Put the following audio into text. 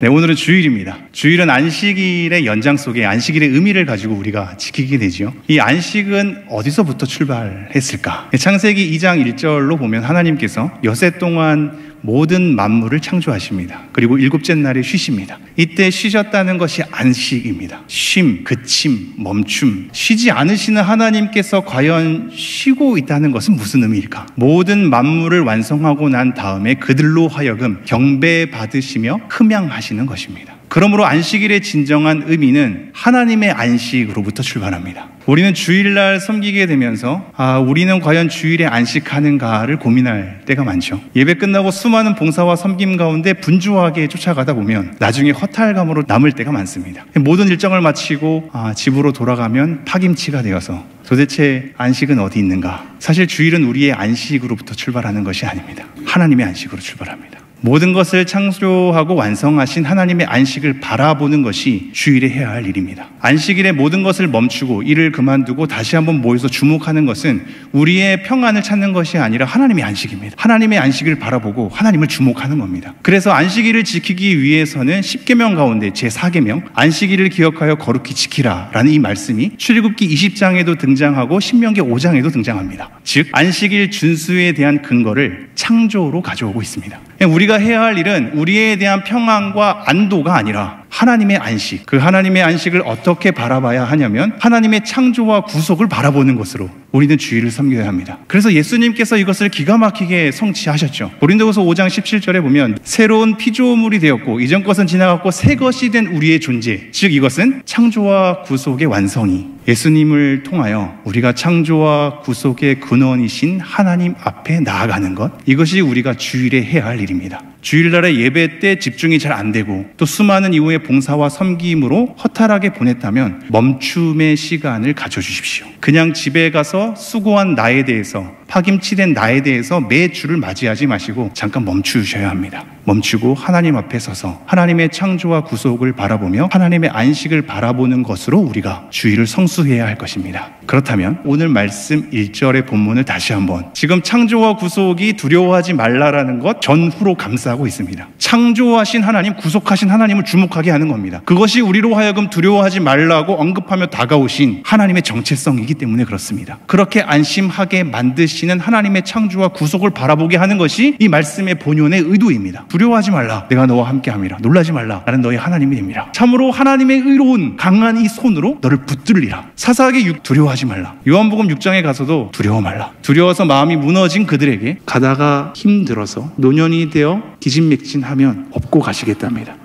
네, 오늘은 주일입니다. 주일은 안식일의 연장 속에 안식일의 의미를 가지고 우리가 지키게 되지요. 이 안식은 어디서부터 출발했을까? 창세기 2장 1절로 보면 하나님께서 엿새 동안 모든 만물을 창조하십니다. 그리고 일곱째 날에 쉬십니다. 이때 쉬셨다는 것이 안식입니다. 쉼, 그침, 멈춤. 쉬지 않으시는 하나님께서 과연 쉬고 있다는 것은 무슨 의미일까? 모든 만물을 완성하고 난 다음에 그들로 하여금 경배받으시며 흠양하시는 것입니다. 그러므로 안식일의 진정한 의미는 하나님의 안식으로부터 출발합니다. 우리는 주일날 섬기게 되면서 우리는 과연 주일에 안식하는가를 고민할 때가 많죠. 예배 끝나고 수많은 봉사와 섬김 가운데 분주하게 쫓아가다 보면 나중에 허탈감으로 남을 때가 많습니다. 모든 일정을 마치고 집으로 돌아가면 파김치가 되어서 도대체 안식은 어디 있는가? 사실 주일은 우리의 안식으로부터 출발하는 것이 아닙니다. 하나님의 안식으로 출발합니다. 모든 것을 창조하고 완성하신 하나님의 안식을 바라보는 것이 주일에 해야 할 일입니다. 안식일에 모든 것을 멈추고 일을 그만두고 다시 한번 모여서 주목하는 것은 우리의 평안을 찾는 것이 아니라 하나님의 안식입니다. 하나님의 안식을 바라보고 하나님을 주목하는 겁니다. 그래서 안식일을 지키기 위해서는 10계명 가운데 제4계명 안식일을 기억하여 거룩히 지키라 라는 이 말씀이 출애굽기 20장에도 등장하고 신명기 5장에도 등장합니다. 즉 안식일 준수에 대한 근거를 창조로 가져오고 있습니다. 우리가 해야 할 일은 우리에 대한 평안과 안도가 아니라 하나님의 안식, 그 하나님의 안식을 어떻게 바라봐야 하냐면 하나님의 창조와 구속을 바라보는 것으로 우리는 주일을 섬겨야 합니다. 그래서 예수님께서 이것을 기가 막히게 성취하셨죠. 고린도후서 5장 17절에 보면 새로운 피조물이 되었고 이전 것은 지나갔고 새 것이 된 우리의 존재, 즉 이것은 창조와 구속의 완성이 예수님을 통하여 우리가 창조와 구속의 근원이신 하나님 앞에 나아가는 것, 이것이 우리가 주일에 해야 할 일입니다. 주일날의 예배 때 집중이 잘 안 되고 또 수많은 이후의 봉사와 섬김으로 허탈하게 보냈다면 멈춤의 시간을 가져주십시오. 그냥 집에 가서 수고한 나에 대해서, 파김치된 나에 대해서 매 주를 맞이하지 마시고 잠깐 멈추셔야 합니다. 멈추고 하나님 앞에 서서 하나님의 창조와 구속을 바라보며 하나님의 안식을 바라보는 것으로 우리가 주일을 성수해야 할 것입니다. 그렇다면 오늘 말씀 1절의 본문을 다시 한번, 지금 창조와 구속이 두려워하지 말라라는 것 전후로 감싸고 있습니다. 창조하신 하나님, 구속하신 하나님을 주목하게 하는 겁니다. 그것이 우리로 하여금 두려워하지 말라고 언급하며 다가오신 하나님의 정체성이기 때문에 그렇습니다. 그렇게 안심하게 만드시는 하나님의 창조와 구속을 바라보게 하는 것이 이 말씀의 본연의 의도입니다. 두려워하지 말라, 내가 너와 함께함이라. 놀라지 말라, 나는 너의 하나님이 됨이라. 참으로 하나님의 의로운 강한 이 손으로 너를 붙들리라. 사사하게 두려워하지 말라. 요한복음 6장에 가서도 두려워 말라. 두려워서 마음이 무너진 그들에게 가다가 힘들어서 노년이 되어 기진맥진하면 업고 가시겠답니다.